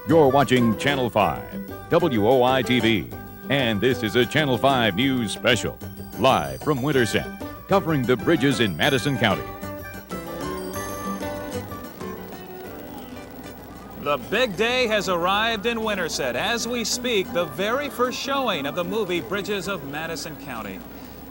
You're watching Channel 5, WOI-TV, and this is a Channel 5 News Special, live from Winterset, covering the bridges in Madison County. The big day has arrived in Winterset. As we speak, the very first showing of the movie Bridges of Madison County.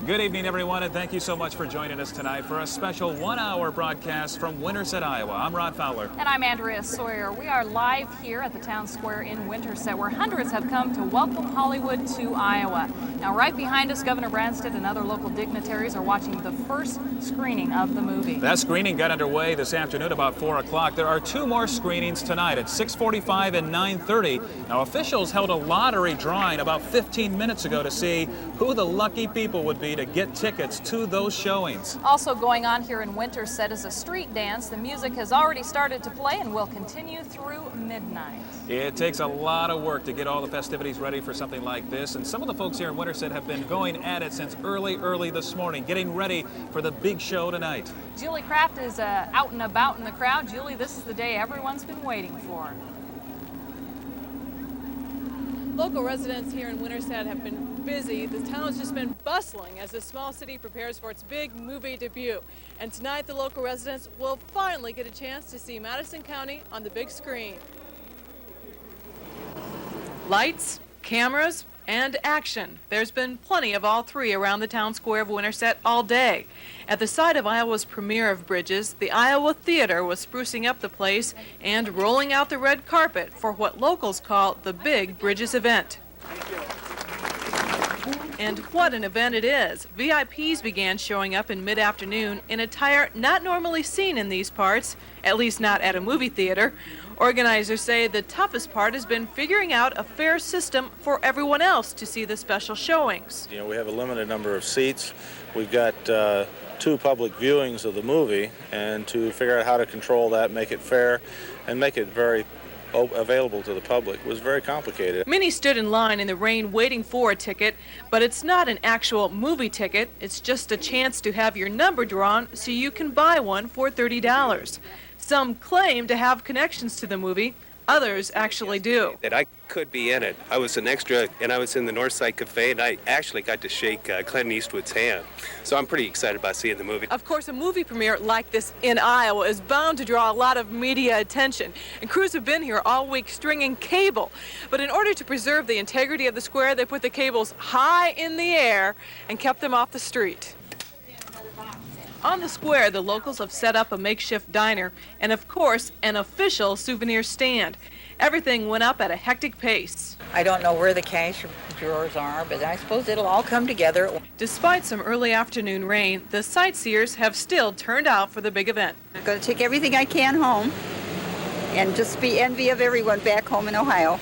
Good evening, everyone, and thank you so much for joining us tonight for a special one-hour broadcast from Winterset, Iowa. I'm Rod Fowler. And I'm Andrea Sawyer. We are live here at the town square in Winterset, where hundreds have come to welcome Hollywood to Iowa. Now, right behind us, Governor Branstad and other local dignitaries are watching the first screening of the movie. That screening got underway this afternoon about 4 o'clock. There are two more screenings tonight at 6:45 and 9:30. Now, officials held a lottery drawing about 15 minutes ago to see who the lucky people would be to get tickets to those showings. Also going on here in Winterset is a street dance. The music has already started to play and will continue through midnight. It takes a lot of work to get all the festivities ready for something like this, and some of the folks here in Winterset have been going at it since early this morning, getting ready for the big show tonight. Julie Kraft is out and about in the crowd. Julie, this is the day everyone's been waiting for. Local residents here in Winterset have been busy. The town has just been bustling as the small city prepares for its big movie debut. And tonight, the local residents will finally get a chance to see Madison County on the big screen. Lights, cameras, and action. There's been plenty of all three around the town square of Winterset all day. At the site of Iowa's premiere of Bridges, the Iowa Theater was sprucing up the place and rolling out the red carpet for what locals call the big Bridges event. And what an event it is. VIPs began showing up in mid-afternoon in attire not normally seen in these parts, at least not at a movie theater. Organizers say the toughest part has been figuring out a fair system for everyone else to see the special showings. You know, we have a limited number of seats. We've got two public viewings of the movie, and to figure out how to control that, make it fair, and make it very available to the public was very complicated. Many stood in line in the rain waiting for a ticket, but it's not an actual movie ticket. It's just a chance to have your number drawn so you can buy one for $30. Some claim to have connections to the movie. Others actually do. That I could be in it. I was an extra, and I was in the Northside Cafe, and I actually got to shake Clint Eastwood's hand. So I'm pretty excited about seeing the movie. Of course, a movie premiere like this in Iowa is bound to draw a lot of media attention. And crews have been here all week stringing cable. But in order to preserve the integrity of the square, they put the cables high in the air and kept them off the street. On the square, the locals have set up a makeshift diner and, of course, an official souvenir stand. Everything went up at a hectic pace. I don't know where the cash drawers are, but I suppose it'll all come together. Despite some early afternoon rain, the sightseers have still turned out for the big event. I'm going to take everything I can home and just be envy of everyone back home in Ohio.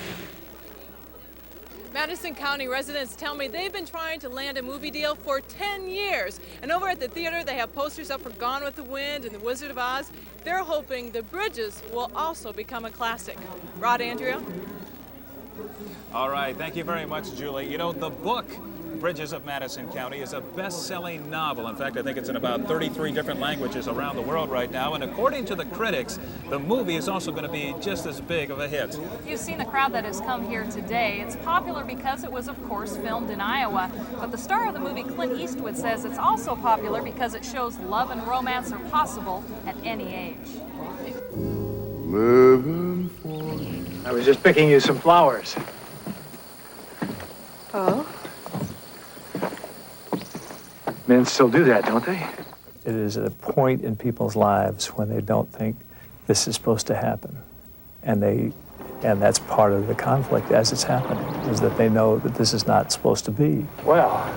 Madison County residents tell me they've been trying to land a movie deal for 10 years. And over at the theater, they have posters up for Gone with the Wind and The Wizard of Oz. They're hoping the Bridges will also become a classic. Rod, Andrea? All right, thank you very much, Julie. You know, the book Bridges of Madison County is a best-selling novel. In fact, I think it's in about 33 different languages around the world right now. And according to the critics, the movie is also going to be just as big of a hit. You've seen the crowd that has come here today. It's popular because it was, of course, filmed in Iowa. But the star of the movie, Clint Eastwood, says it's also popular because it shows love and romance are possible at any age. I was just picking you some flowers. Oh? Men still do that, don't they? It is a point in people's lives when they don't think this is supposed to happen. And that's part of the conflict as it's happening, is that they know that this is not supposed to be. Well,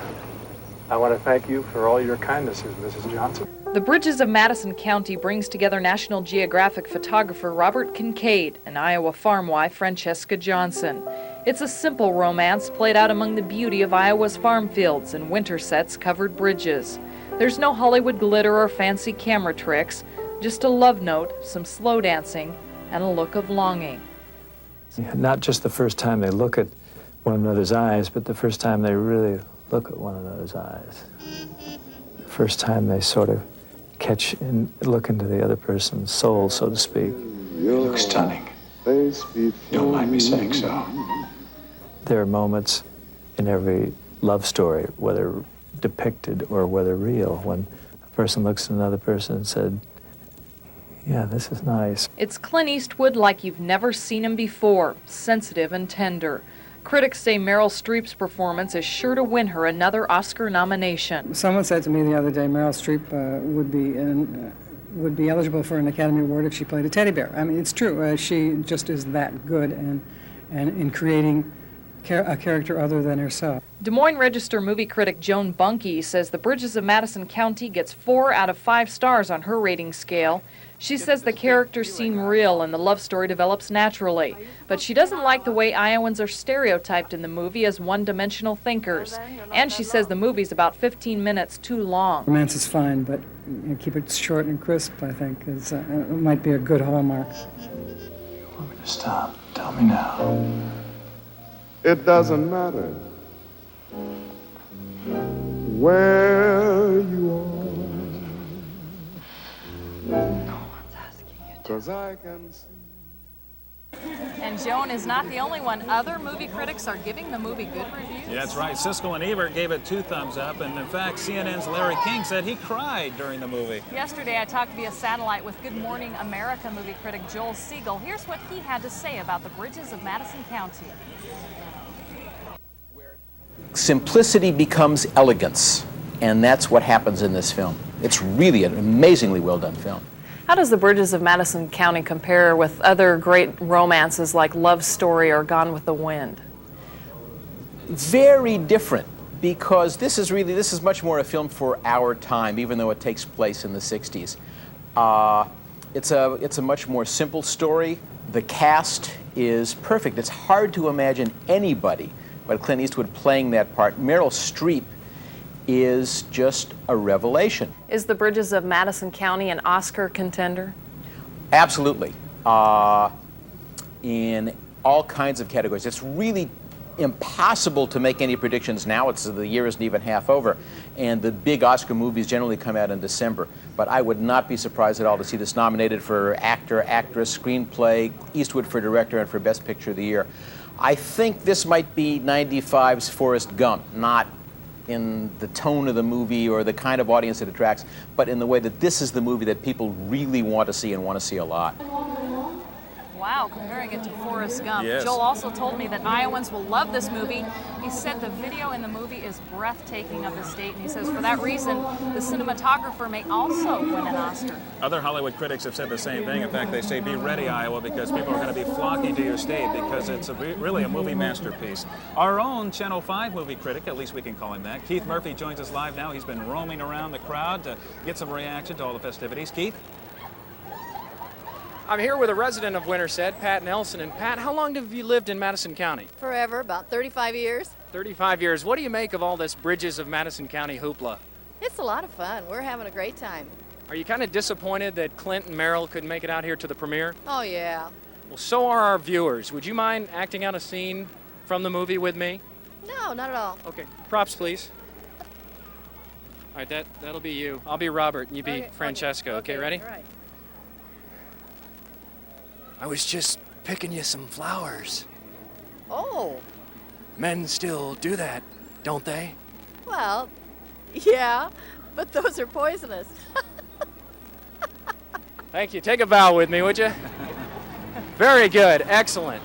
I want to thank you for all your kindnesses, Mrs. Johnson. The Bridges of Madison County brings together National Geographic photographer Robert Kincaid and Iowa farm wife Francesca Johnson. It's a simple romance played out among the beauty of Iowa's farm fields and Winterset's covered bridges. There's no Hollywood glitter or fancy camera tricks, just a love note, some slow dancing, and a look of longing. Not just the first time they look at one another's eyes, but the first time they really look at one another's eyes. The first time they sort of catch and look into the other person's soul, so to speak. You look stunning. Don't mind me saying so. There are moments in every love story, whether depicted or whether real, when a person looks at another person and said, yeah, this is nice. It's Clint Eastwood like you've never seen him before, sensitive and tender. Critics say Meryl Streep's performance is sure to win her another Oscar nomination. Someone said to me the other day Meryl Streep would be eligible for an Academy Award if she played a teddy bear. I mean, it's true. She just is that good and in creating a character other than herself. Des Moines Register movie critic Joan Bunke says The Bridges of Madison County gets 4 out of 5 stars on her rating scale. She says the characters seem real and the love story develops naturally. But she doesn't like the way Iowans are stereotyped in the movie as one-dimensional thinkers. And she says the movie's about 15 minutes too long. Romance is fine, but keep it short and crisp, I think. It might be a good hallmark. You want me to stop? Tell me now. It doesn't matter where you are. Cause I can see. And Joan is not the only one. Other movie critics are giving the movie good reviews. Yeah, that's right. Siskel and Ebert gave it 2 thumbs up, and in fact, CNN's Larry King said he cried during the movie. Yesterday, I talked via satellite with Good Morning America movie critic Joel Siegel. Here's what he had to say about The Bridges of Madison County. Simplicity becomes elegance, and that's what happens in this film. It's really an amazingly well done film. How does The Bridges of Madison County compare with other great romances like Love Story or Gone with the Wind? Very different, because this is much more a film for our time, even though it takes place in the 60s. It's a much more simple story. The cast is perfect. It's hard to imagine anybody but Clint Eastwood playing that part. Meryl Streep is just a revelation. Is The Bridges of Madison County an Oscar contender? Absolutely. In all kinds of categories. It's really impossible to make any predictions now. The year isn't even half over, and the big Oscar movies generally come out in December. But I would not be surprised at all to see this nominated for actor, actress, screenplay, Eastwood for director, and for Best Picture of the Year. I think this might be 95's Forrest Gump, not in the tone of the movie or the kind of audience it attracts, but in the way that this is the movie that people really want to see and want to see a lot. Wow, comparing it to Forrest Gump. Yes. Joel also told me that Iowans will love this movie. He said the video in the movie is breathtaking of the state, and he says for that reason, the cinematographer may also win an Oscar. Other Hollywood critics have said the same thing. In fact, they say be ready, Iowa, because people are going to be flocking to your state because it's really a movie masterpiece. Our own Channel 5 movie critic, at least we can call him that, Keith Murphy, joins us live now. He's been roaming around the crowd to get some reaction to all the festivities. Keith? I'm here with a resident of Winterset, Pat Nelson. And Pat, how long have you lived in Madison County? Forever, about 35 years. 35 years. What do you make of all this Bridges of Madison County hoopla? It's a lot of fun. We're having a great time. Are you kind of disappointed that Clint and Meryl couldn't make it out here to the premiere? Oh, yeah. Well, so are our viewers. Would you mind acting out a scene from the movie with me? No, not at all. Okay, props, please. All right, that'll be you. I'll be Robert, and you be Francesca. Okay, ready? All right. I was just picking you some flowers. Oh. Men still do that, don't they? Well, yeah, but those are poisonous. Thank you. Take a bow with me, would you? Very good. Excellent.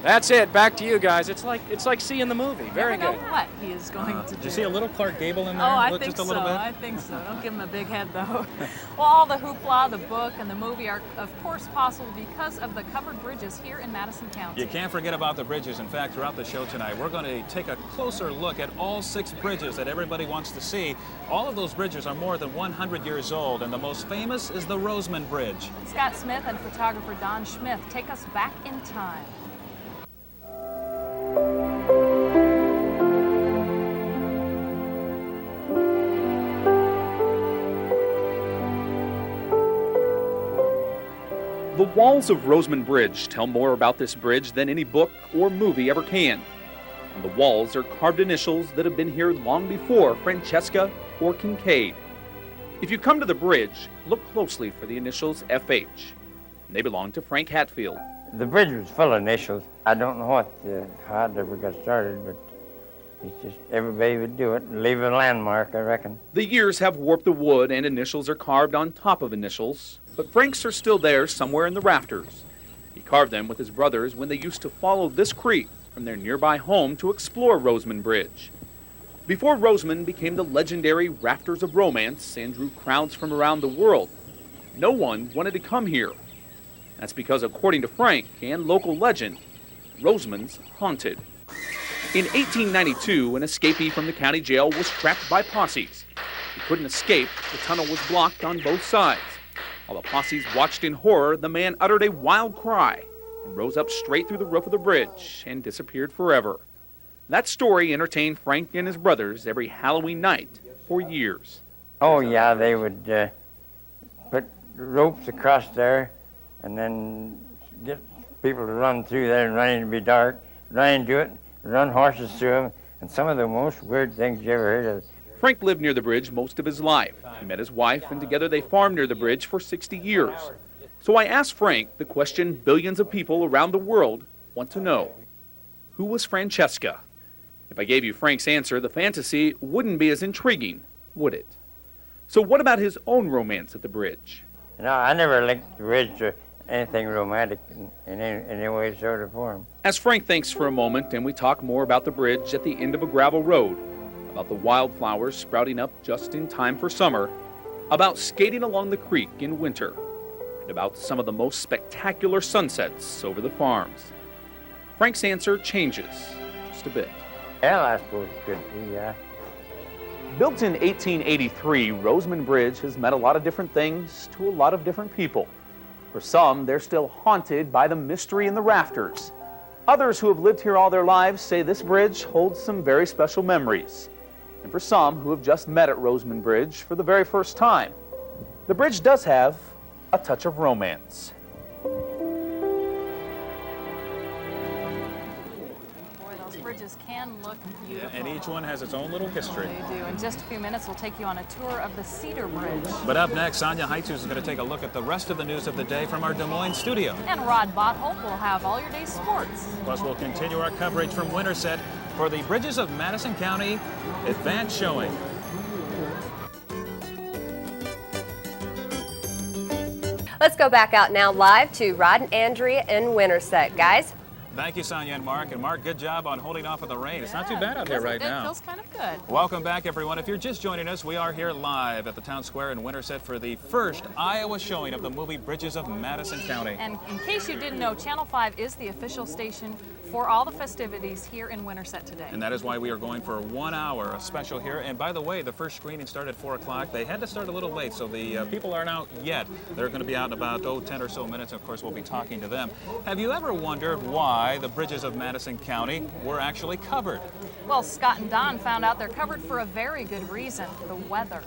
That's it. Back to you guys. It's like seeing the movie. Very good. I don't know what he is going to do. Did you see a little Clark Gable in there? Oh, I Look, think just a so. little bit? I think so. Don't give him a big head, though. Well, all the hoopla, the book, and the movie are, of course, possible because of the covered bridges here in Madison County. You can't forget about the bridges. In fact, throughout the show tonight, we're going to take a closer look at all 6 bridges that everybody wants to see. All of those bridges are more than 100 years old, and the most famous is the Roseman Bridge. Scott Smith and photographer Don Schmith take us back in time. The walls of Roseman Bridge tell more about this bridge than any book or movie ever can. On the walls are carved initials that have been here long before Francesca or Kincaid. If you come to the bridge, look closely for the initials FH. They belong to Frank Hatfield. The bridge was full of initials. I don't know how it ever got started, but it's just everybody would do it and leave a landmark, I reckon. The years have warped the wood and initials are carved on top of initials, but Frank's are still there somewhere in the rafters. He carved them with his brothers when they used to follow this creek from their nearby home to explore Roseman Bridge. Before Roseman became the legendary Rafters of Romance and drew crowds from around the world, no one wanted to come here. That's because, according to Frank and local legend, Roseman's haunted. In 1892, an escapee from the county jail was trapped by posses. He couldn't escape. The tunnel was blocked on both sides. While the posses watched in horror, the man uttered a wild cry and rose up straight through the roof of the bridge and disappeared forever. That story entertained Frank and his brothers every Halloween night for years. Oh, yeah, they would put ropes across there and then get people to run through there and run into be dark, run into it, run horses through them, and some of the most weird things you ever heard of. Frank lived near the bridge most of his life. He met his wife, and together they farmed near the bridge for 60 years. So I asked Frank the question billions of people around the world want to know. Who was Francesca? If I gave you Frank's answer, the fantasy wouldn't be as intriguing, would it? So what about his own romance at the bridge? No, I never linked the bridge to anything romantic in any way, sort of form. As Frank thinks for a moment, and we talk more about the bridge at the end of a gravel road, about the wildflowers sprouting up just in time for summer, about skating along the creek in winter, and about some of the most spectacular sunsets over the farms. Frank's answer changes just a bit. Well, I suppose it could be, yeah. Built in 1883, Roseman Bridge has meant a lot of different things to a lot of different people. For some, they're still haunted by the mystery in the rafters. Others who have lived here all their lives say this bridge holds some very special memories. And for some who have just met at Roseman Bridge for the very first time, the bridge does have a touch of romance. Bridges can look beautiful. Yeah, and each one has its own little history. They do. In just a few minutes, we'll take you on a tour of the Cedar Bridge. But up next, Sonia Heitzus is going to take a look at the rest of the news of the day from our Des Moines studio. And Rod Botholm will have all your day's sports. Plus, we'll continue our coverage from Winterset for the Bridges of Madison County advanced showing. Let's go back out now live to Rod and Andrea in Winterset. Guys? Thank you, Sonia and Mark. And Mark, good job on holding off of the rain. It's not too bad out here right now. It feels kind of good. Welcome back, everyone. If you're just joining us, we are here live at the Town Square in Winterset for the first Iowa showing of the movie Bridges of Madison County. And in case you didn't know, Channel 5 is the official station for all the festivities here in Winterset today. And that is why we are going for 1 hour, a special here. And by the way, the first screening started at 4 o'clock. They had to start a little late, so the people aren't out yet. They're going to be out in about 10 or so minutes. Of course, we'll be talking to them. Have you ever wondered why the Bridges of Madison County were actually covered? Well, Scott and Don found out they're covered for a very good reason: the weather.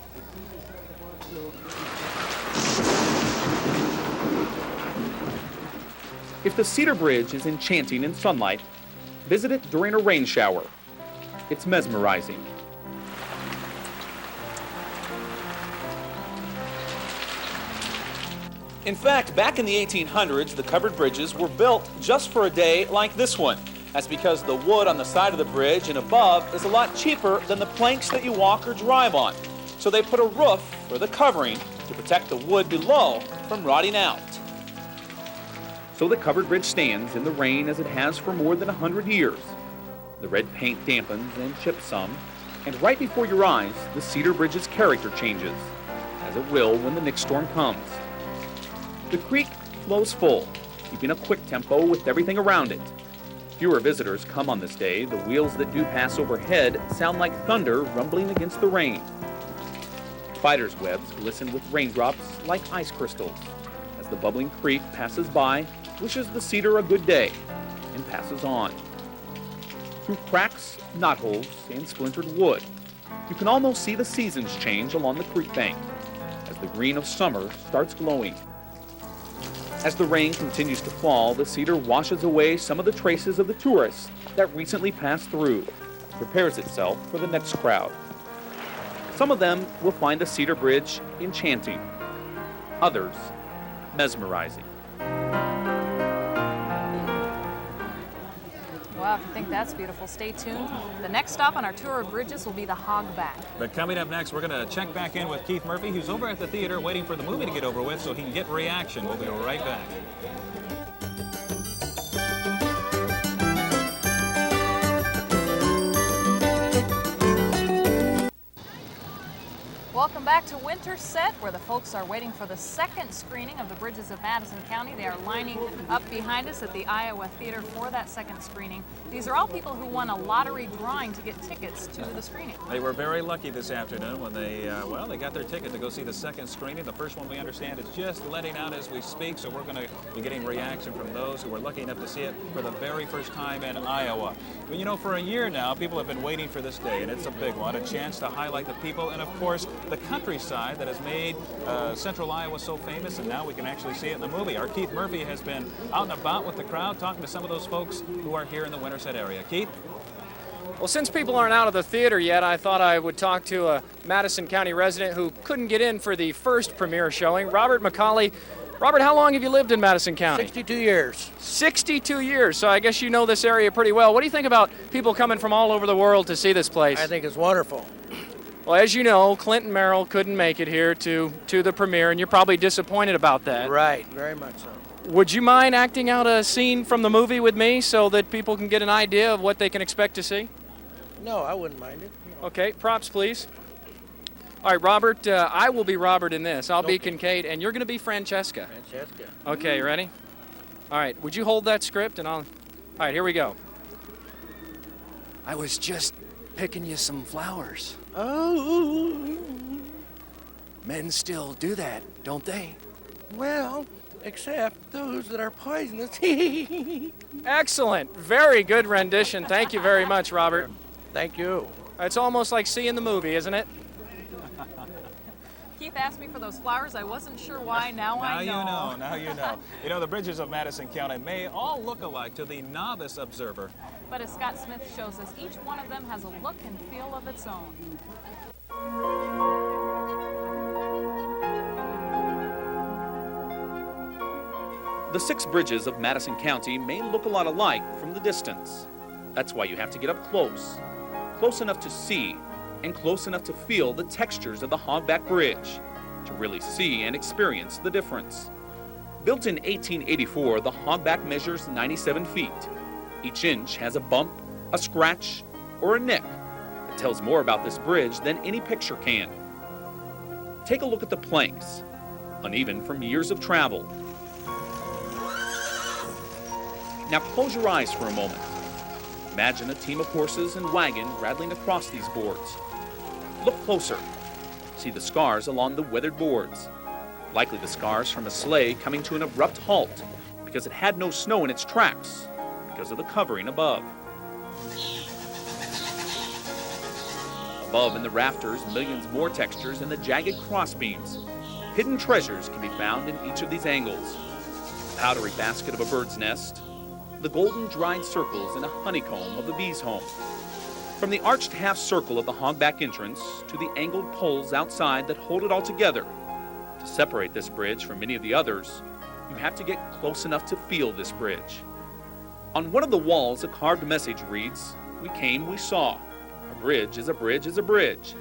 If the Cedar Bridge is enchanting in sunlight, visit it during a rain shower. It's mesmerizing. In fact, back in the 1800s, the covered bridges were built just for a day like this one. That's because the wood on the side of the bridge and above is a lot cheaper than the planks that you walk or drive on. So they put a roof, or the covering, to protect the wood below from rotting out. So the covered bridge stands in the rain as it has for more than 100 years. The red paint dampens and chips some, and right before your eyes, the Cedar Bridge's character changes, as it will when the next storm comes. The creek flows full, keeping a quick tempo with everything around it. Fewer visitors come on this day. The wheels that do pass overhead sound like thunder rumbling against the rain. Spiders' webs glisten with raindrops like ice crystals as the bubbling creek passes by, wishes the cedar a good day, and passes on. Through cracks, knotholes, and splintered wood, you can almost see the seasons change along the creek bank as the green of summer starts glowing. As the rain continues to fall, the cedar washes away some of the traces of the tourists that recently passed through, prepares itself for the next crowd. Some of them will find the Cedar Bridge enchanting, others mesmerizing. if you think that's beautiful, stay tuned. The next stop on our tour of bridges will be the Hogback. But coming up next, we're going to check back in with Keith Murphy, who's over at the theater waiting for the movie to get over with so he can get reaction. We'll be right back. Welcome back to Winterset, where the folks are waiting for the second screening of the Bridges of Madison County. They are lining up behind us at the Iowa Theater for that second screening. These are all people who won a lottery drawing to get tickets to the screening. They were very lucky this afternoon when they, they got their ticket to go see the second screening. The first one, we understand, is just letting out as we speak, so we're going to be getting reaction from those who were lucky enough to see it for the very first time in Iowa. But you know, for a year now, people have been waiting for this day, and it's a big one, a chance to highlight the people and, of course, the countryside that has made central Iowa so famous, and now we can actually see it in the movie. Our Keith Murphy has been out and about with the crowd, talking to some of those folks who are here in the Winterset area. Keith? Well, since people aren't out of the theater yet, I thought I would talk to a Madison County resident who couldn't get in for the first premiere showing, Robert McCauley. Robert, how long have you lived in Madison County? 62 years. 62 years, so I guess you know this area pretty well. What do you think about people coming from all over the world to see this place? I think it's wonderful. Well, as you know, Clinton Merrill couldn't make it here to the premiere, and you're probably disappointed about that. Right, very much so. Would you mind acting out a scene from the movie with me so that people can get an idea of what they can expect to see? No, I wouldn't mind it. No. Okay, props, please. All right, Robert, I will be Robert in this. I'll be Kincaid, and you're going to be Francesca. Francesca. Okay, ready? All right, would you hold that script, and I'll... All right, here we go. I was just picking you some flowers. Oh. Men still do that, don't they? Well, except those that are poisonous. Excellent. Very good rendition. Thank you very much, Robert. Thank you. It's almost like seeing the movie, isn't it? Keith asked me for those flowers. I wasn't sure why. Now I know. Now you know. You know, the bridges of Madison County may all look alike to the novice observer. But as Scott Smith shows us, each one of them has a look and feel of its own. The 6 bridges of Madison County may look a lot alike from the distance. That's why you have to get up close enough to see and close enough to feel the textures of the Hogback Bridge to really see and experience the difference. Built in 1884, the Hogback measures 97 feet. Each inch has a bump, a scratch, or a nick. It tells more about this bridge than any picture can. Take a look at the planks, uneven from years of travel. Now close your eyes for a moment. Imagine a team of horses and wagon rattling across these boards. Look closer. See the scars along the weathered boards. Likely the scars from a sleigh coming to an abrupt halt because it had no snow in its tracks because of the covering above. Above in the rafters, millions more textures in the jagged crossbeams. Hidden treasures can be found in each of these angles. The powdery basket of a bird's nest, the golden dried circles in a honeycomb of a bee's home. From the arched half circle of the Hogback entrance to the angled poles outside that hold it all together. To separate this bridge from many of the others, you have to get close enough to feel this bridge. On one of the walls, a carved message reads, "We came, we saw. A bridge is a bridge is a bridge."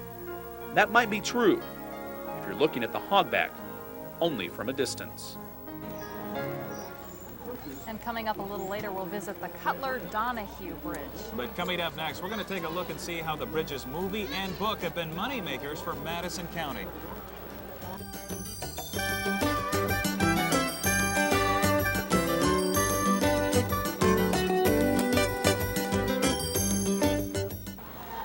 That might be true if you're looking at the Hogback only from a distance. And coming up a little later, we'll visit the Cutler-Donahue Bridge. But coming up next, we're going to take a look and see how the Bridges movie and book have been moneymakers for Madison County.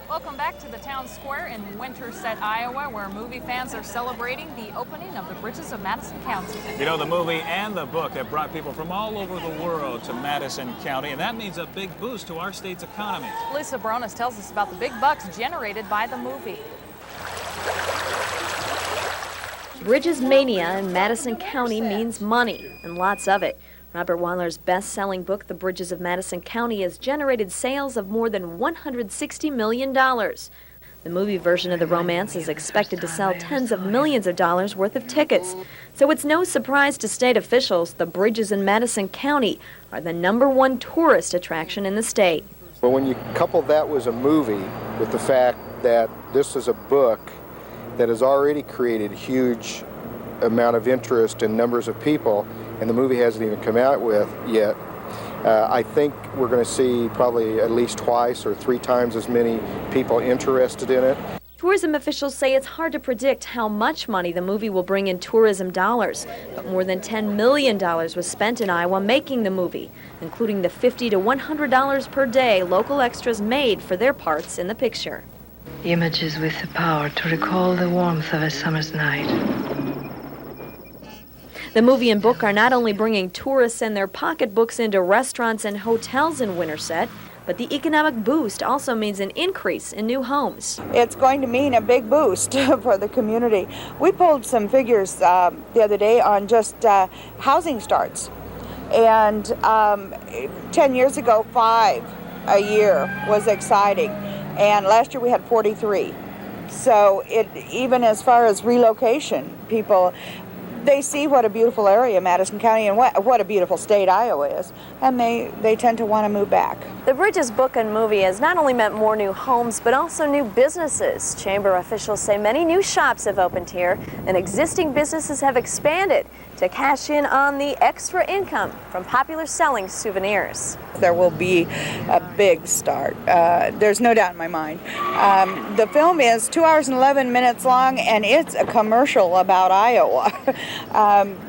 Welcome back to the town square in Winterset, Iowa, where movie fans are celebrating the opening of the Bridges of Madison County. You know, the movie and the book have brought people from all over the world to Madison County, and that means a big boost to our state's economy. Lisa Barones tells us about the big bucks generated by the movie. Bridges mania in Madison County means money, and lots of it. Robert Weiler's best-selling book, The Bridges of Madison County, has generated sales of more than $160 million. The movie version of the romance is expected to sell tens of millions of dollars worth of tickets. So it's no surprise to state officials the bridges in Madison County are the #1 tourist attraction in the state. But when you couple that with a movie with the fact that this is a book that has already created huge amount of interest and numbers of people, and the movie hasn't even come out with yet, I think we're going to see probably at least twice or 3 times as many people interested in it. Tourism officials say it's hard to predict how much money the movie will bring in tourism dollars, but more than $10 million was spent in Iowa making the movie, including the $50 to $100 per day local extras made for their parts in the picture. Images with the power to recall the warmth of a summer's night. The movie and book are not only bringing tourists and their pocketbooks into restaurants and hotels in Winterset, but the economic boost also means an increase in new homes. It's going to mean a big boost for the community. We pulled some figures the other day on just housing starts. And 10 years ago, 5 a year was exciting. And last year we had 43. So even as far as relocation, people, they see what a beautiful area Madison County and what a beautiful state Iowa is, and they tend to want to move back. The Bridges book and movie has not only meant more new homes, but also new businesses. Chamber officials say many new shops have opened here, and existing businesses have expanded to cash in on the extra income from popular selling souvenirs. There will be a big start. There's no doubt in my mind. The film is 2 hours and 11 minutes long, and it's a commercial about Iowa.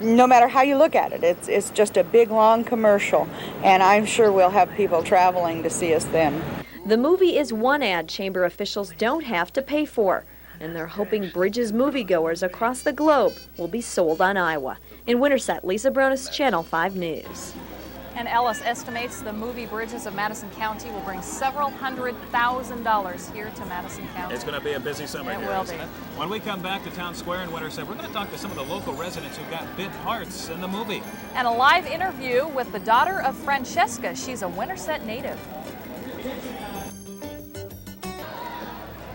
No matter how you look at it, it's just a big, long commercial, and I'm sure we'll have people traveling to see us then. The movie is one ad Chamber officials don't have to pay for, and they're hoping Bridges moviegoers across the globe will be sold on Iowa. In Winterset, Lisa Bronis, Channel 5 News. And Ellis estimates the movie Bridges of Madison County will bring several $100,000 here to Madison County. It's going to be a busy summer here, isn't it? When we come back to Town Square in Winterset, we're going to talk to some of the local residents who got bit parts in the movie. And a live interview with the daughter of Francesca. She's a Winterset native.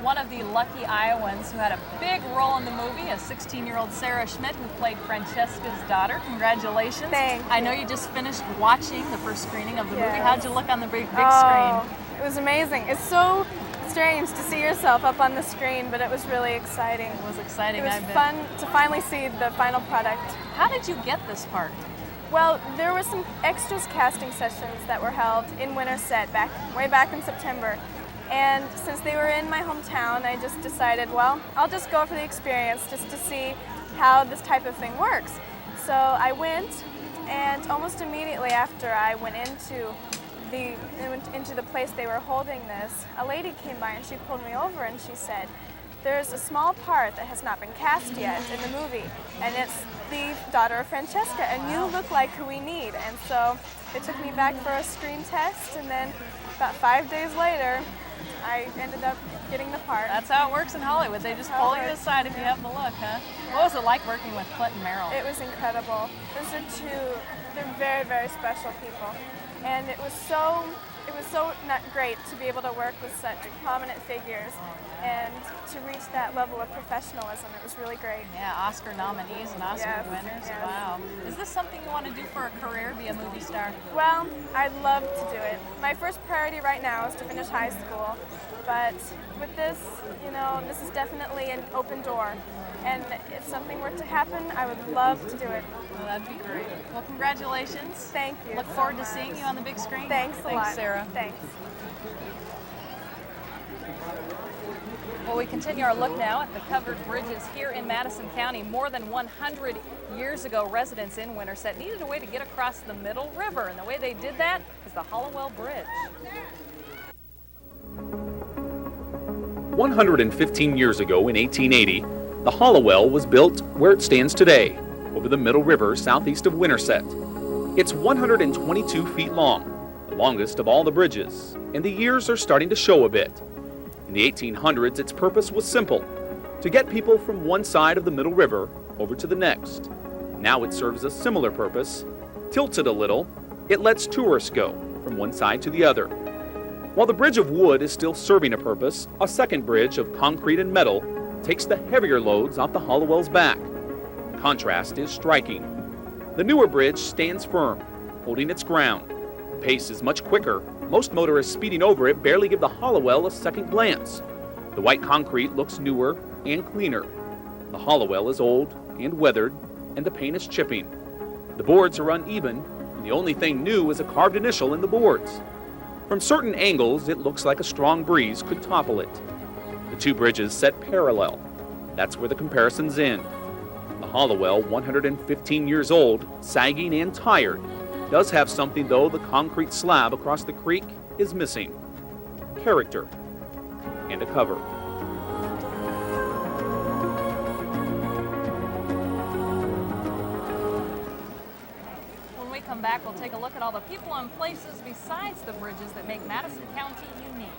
One of the lucky Iowans who had a big role in the movie, a 16-year-old Sarah Schmidt who played Francesca's daughter. Congratulations. Thanks. I know you just finished watching the first screening of the movie. How'd you look on the big screen? It was amazing. It's so strange to see yourself up on the screen, but it was really exciting. It was exciting. It was fun to finally see the final product. How did you get this part? Well, there were some extras casting sessions that were held in Winterset way back in September. And since they were in my hometown, I just decided, well, I'll just go for the experience just to see how this type of thing works. So I went, and almost immediately after I went into the place they were holding this, a lady came by and she pulled me over and she said, there's a small part that has not been cast yet in the movie, and it's the daughter of Francesca, and you look like who we need. And so they took me back for a screen test, and then about 5 days later, I ended up getting the part. That's how it works in Hollywood. They just pull you aside if you have the look, huh? What was it like working with Clint and Merrill? It was incredible. They're very, very special people. And it was so great to be able to work with such prominent figures and to reach that level of professionalism. It was really great. Yeah, Oscar nominees and Oscar winners. Yes. Wow. Is this something you want to do for a career, be a movie star? Well, I'd love to do it. My first priority right now is to finish high school. But with this, this is definitely an open door. And if something were to happen, I would love to do it. Well, that'd be great. Well, congratulations. Thank you. Look forward to seeing you on the big screen. Thanks a lot. Thanks, Sarah. Thanks. Well, we continue our look now at the covered bridges here in Madison County. More than 100 years ago, residents in Winterset needed a way to get across the Middle River, and the way they did that is the Hollowell Bridge. 115 years ago in 1880, the Hollowell was built where it stands today, over the Middle River southeast of Winterset. It's 122 feet long, the longest of all the bridges, and the years are starting to show a bit. In the 1800s, its purpose was simple, to get people from one side of the Middle River over to the next. Now it serves a similar purpose. Tilted a little, it lets tourists go from one side to the other. While the bridge of wood is still serving a purpose, a second bridge of concrete and metal takes the heavier loads off the Hollowell's back. The contrast is striking. The newer bridge stands firm, holding its ground. The pace is much quicker. Most motorists speeding over it barely give the Hollowell a second glance. The white concrete looks newer and cleaner. The Hollowell is old and weathered, and the paint is chipping. The boards are uneven, and the only thing new is a carved initial in the boards. From certain angles, it looks like a strong breeze could topple it. The two bridges set parallel. That's where the comparisons end. The Hollowell, 115 years old, sagging and tired, does have something, though, the concrete slab across the creek is missing. Character and a cover. When we come back, we'll take a look at all the people and places besides the bridges that make Madison County unique.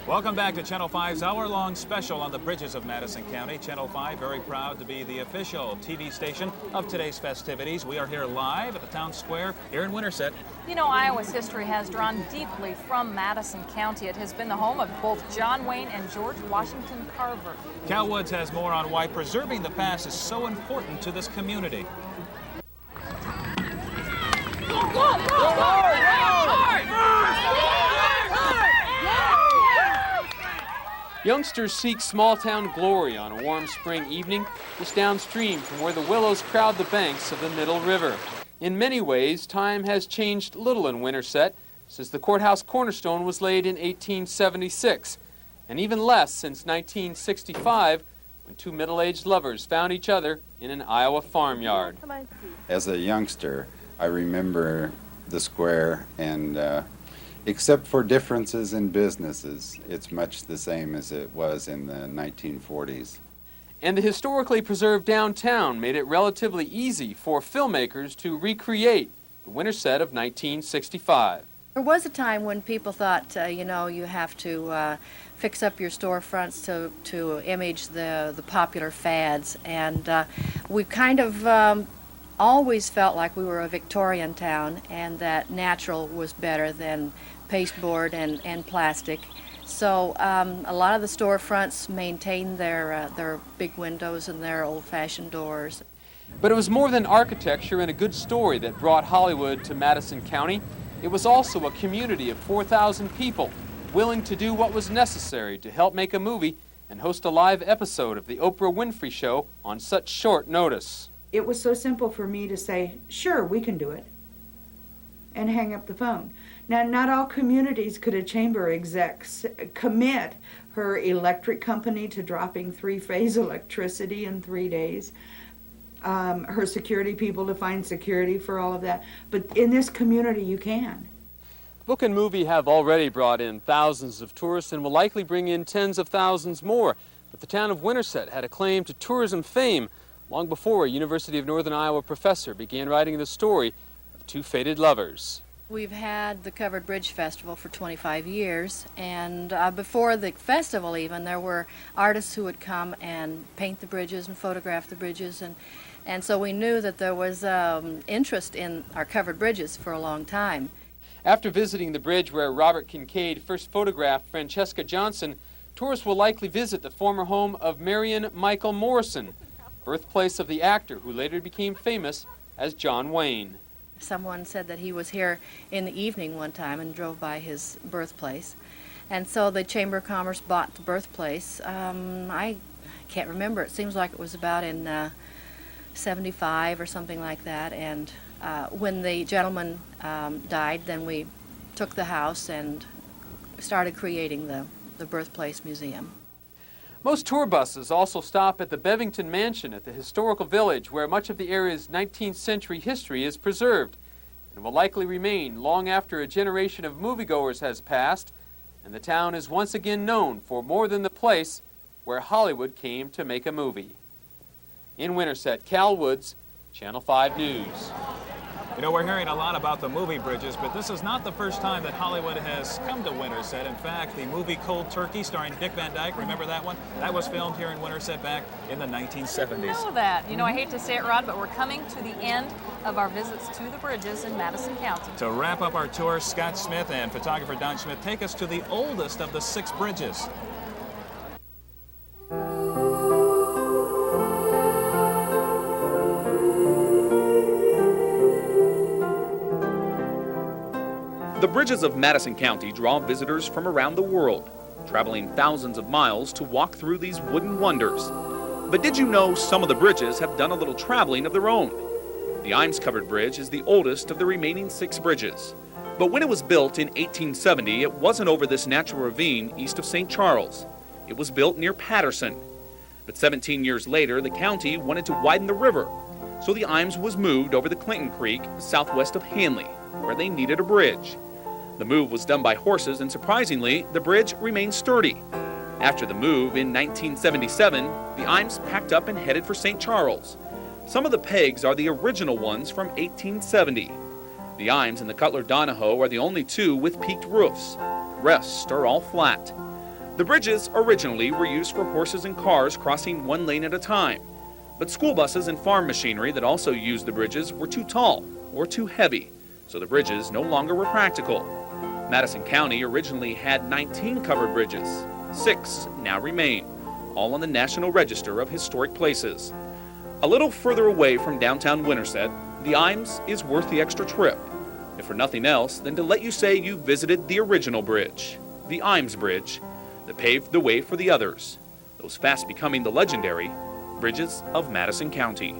Welcome back to Channel 5's hour-long special on the Bridges of Madison County. Channel 5 very proud to be the official TV station of today's festivities. We are here live at the town square here in Winterset. You know, Iowa's history has drawn deeply from Madison County. It has been the home of both John Wayne and George Washington Carver. Cal Woods has more on why preserving the past is so important to this community. Youngsters seek small-town glory on a warm spring evening just downstream from where the willows crowd the banks of the Middle River. In many ways, time has changed little in Winterset since the courthouse cornerstone was laid in 1876, and even less since 1965, when two middle-aged lovers found each other in an Iowa farmyard. As a youngster, I remember the square, and except for differences in businesses, it's much the same as it was in the 1940s. And the historically preserved downtown made it relatively easy for filmmakers to recreate the Winterset of 1965. There was a time when people thought, you know, you have to fix up your storefronts to image the popular fads, and we kind of always felt like we were a Victorian town and that natural was better than pasteboard and plastic. So a lot of the storefronts maintained their big windows and their old-fashioned doors. But it was more than architecture and a good story that brought Hollywood to Madison County. It was also a community of 4,000 people willing to do what was necessary to help make a movie and host a live episode of the Oprah Winfrey Show on such short notice. It was so simple for me to say, sure, we can do it, and hang up the phone. Now, not all communities could a chamber exec commit her electric company to dropping 3-phase electricity in 3 days, her security people to find security for all of that. But in this community, you can. The book and movie have already brought in thousands of tourists and will likely bring in tens of thousands more. But the town of Winterset had a claim to tourism fame long before a University of Northern Iowa professor began writing the story of two fated lovers. We've had the Covered Bridge Festival for 25 years, and before the festival even, there were artists who would come and paint the bridges and photograph the bridges, and so we knew that there was interest in our covered bridges for a long time. After visiting the bridge where Robert Kincaid first photographed Francesca Johnson, tourists will likely visit the former home of Marion Michael Morrison, birthplace of the actor who later became famous as John Wayne. Someone said that he was here in the evening one time and drove by his birthplace. And so the Chamber of Commerce bought the birthplace. I can't remember. It seems like it was about in 75 or something like that. And when the gentleman died, then we took the house and started creating the Birthplace Museum. Most tour buses also stop at the Bevington Mansion at the historical village where much of the area's 19th century history is preserved and will likely remain long after a generation of moviegoers has passed and the town is once again known for more than the place where Hollywood came to make a movie. In Winterset, Cal Woods, Channel 5 News. You know, we're hearing a lot about the movie bridges, but this is not the first time that Hollywood has come to Winterset. In fact, the movie Cold Turkey starring Dick Van Dyke, remember that one? That was filmed here in Winterset back in the 1970s. I know that. You know, I hate to say it, Rod, but we're coming to the end of our visits to the bridges in Madison County. To wrap up our tour, Scott Smith and photographer Don Schmidt take us to the oldest of the 6 bridges. Bridges of Madison County draw visitors from around the world, traveling thousands of miles to walk through these wooden wonders. But did you know some of the bridges have done a little traveling of their own? The Imes-covered bridge is the oldest of the remaining 6 bridges. But when it was built in 1870, it wasn't over this natural ravine east of St. Charles. It was built near Patterson. But 17 years later, the county wanted to widen the river, so the Imes was moved over the Clinton Creek southwest of Hanley, where they needed a bridge. The move was done by horses, and surprisingly, the bridge remained sturdy. After the move in 1977, the Imes packed up and headed for St. Charles. Some of the pegs are the original ones from 1870. The Imes and the Cutler-Donahoe are the only 2 with peaked roofs. The rest are all flat. The bridges originally were used for horses and cars crossing one lane at a time. But school buses and farm machinery that also used the bridges were too tall or too heavy, so the bridges no longer were practical. Madison County originally had 19 covered bridges. 6 now remain, all on the National Register of Historic Places. A little further away from downtown Winterset, the Imes is worth the extra trip, if for nothing else than to let you say you visited the original bridge, the Imes Bridge, that paved the way for the others, those fast becoming the legendary Bridges of Madison County.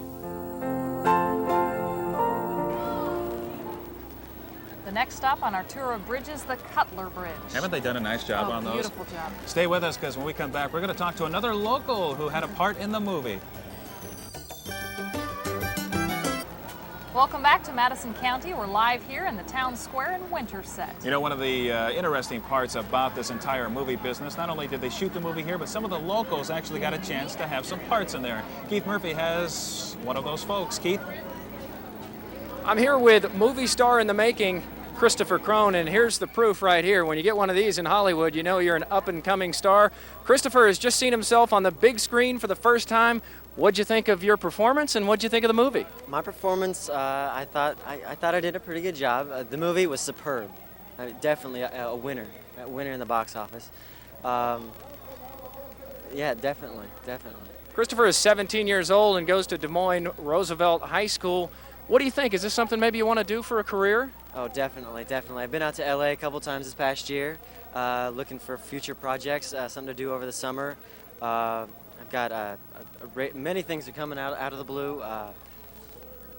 The next stop on our tour of bridges, the Cutler Bridge. Haven't they done a nice job on those? Beautiful job. Stay with us, because when we come back, we're going to talk to another local who had a part in the movie. Welcome back to Madison County. We're live here in the town square in Winterset. You know, one of the interesting parts about this entire movie business, not only did they shoot the movie here, but some of the locals actually got a chance to have some parts in there. Keith Murphy has one of those folks. Keith? I'm here with movie star in the making, Christopher Crone, and here's the proof right here. When you get one of these in Hollywood, you know you're an up-and-coming star. Christopher has just seen himself on the big screen for the first time. What'd you think of your performance, and what'd you think of the movie? My performance, I thought I did a pretty good job. The movie was superb. Definitely a winner in the box office. Yeah, definitely. Christopher is 17 years old and goes to Des Moines Roosevelt High School. What do you think? Is this something maybe you want to do for a career? Oh, definitely. I've been out to LA a couple times this past year, looking for future projects, something to do over the summer. I've got many things are coming out of the blue.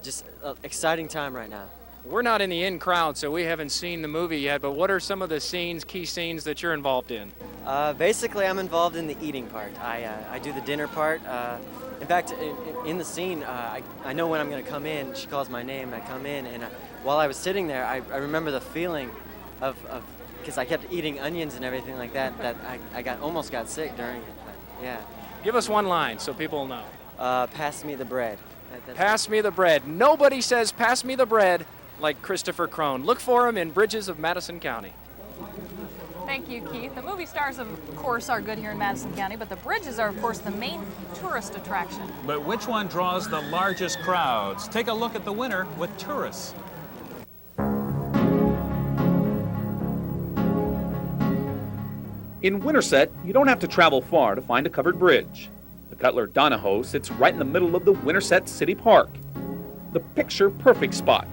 Just an exciting time right now. We're not in the in crowd, so we haven't seen the movie yet, but what are some of the key scenes that you're involved in? Basically, I'm involved in the eating part. I do the dinner part. In fact, in the scene, I know when I'm going to come in. She calls my name, and I come in, and while I was sitting there, I remember the feeling of because I kept eating onions and everything like that, I almost got sick during it. Yeah. Give us one line so people know. Pass me the bread. Pass me the bread. Nobody says pass me the bread like Christopher Crone. Look for him in Bridges of Madison County. Thank you, Keith. The movie stars, of course, are good here in Madison County, but the bridges are, of course, the main tourist attraction. But which one draws the largest crowds? Take a look at the winner with tourists. In Winterset, you don't have to travel far to find a covered bridge. The Cutler-Donahoe sits right in the middle of the Winterset City Park, the picture-perfect spot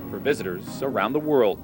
for visitors around the world.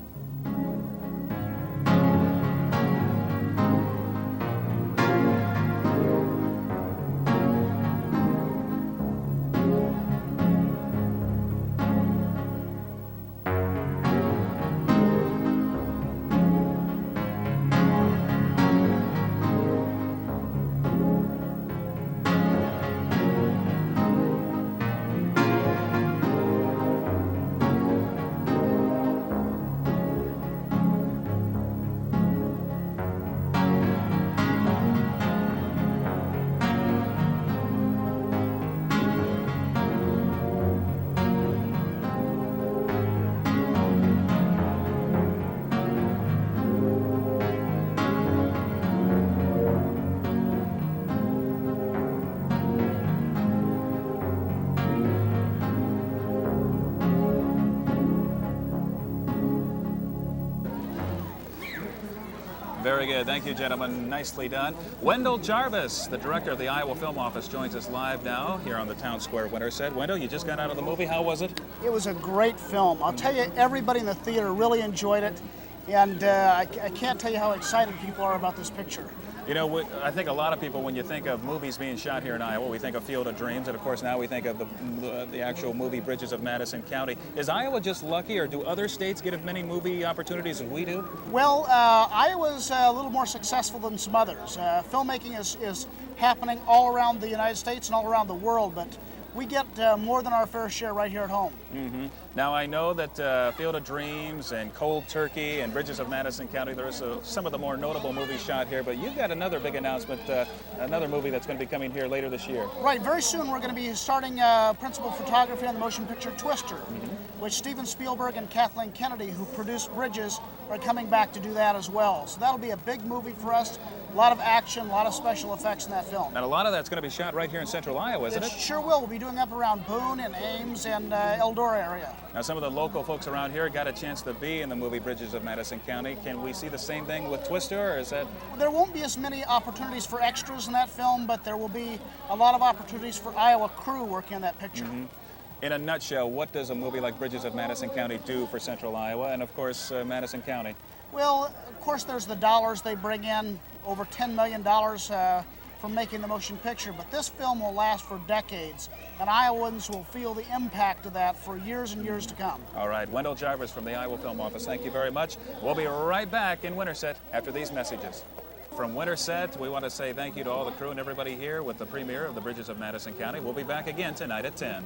Very good. Thank you, gentlemen. Nicely done. Wendell Jarvis, the director of the Iowa Film Office, joins us live now here on the Town Square Winterset. Wendell, you just got out of the movie. How was it? It was a great film. I'll tell you, everybody in the theater really enjoyed it. And I can't tell you how excited people are about this picture. You know, I think a lot of people, when you think of movies being shot here in Iowa, we think of Field of Dreams, and of course now we think of the actual movie Bridges of Madison County. Is Iowa just lucky, or do other states get as many movie opportunities as we do? Well, Iowa's a little more successful than some others. Filmmaking is happening all around the United States and all around the world, but we get more than our fair share right here at home. Mm-hmm. Now, I know that Field of Dreams and Cold Turkey and Bridges of Madison County, there's some of the more notable movies shot here, but you've got another big announcement, another movie that's going to be coming here later this year. Right, very soon we're going to be starting principal photography on the motion picture Twister, which Steven Spielberg and Kathleen Kennedy, who produced Bridges, are coming back to do that as well. So that'll be a big movie for us. A lot of action, a lot of special effects in that film. And a lot of that's going to be shot right here in central Iowa, isn't it? Sure will. We'll be doing up around Boone and Ames and Eldora area. Now, some of the local folks around here got a chance to be in the movie Bridges of Madison County. Can we see the same thing with Twister, or is that? There won't be as many opportunities for extras in that film, but there will be a lot of opportunities for Iowa crew working on that picture. In a nutshell, what does a movie like Bridges of Madison County do for central Iowa and, of course, Madison County? Well, of course, there's the dollars they bring in, over $10 million from making the motion picture, but this film will last for decades, and Iowans will feel the impact of that for years and years to come. All right, Wendell Jarvis from the Iowa Film Office, thank you very much. We'll be right back in Winterset after these messages. From Winterset, we want to say thank you to all the crew and everybody here with the premiere of the Bridges of Madison County. We'll be back again tonight at 10.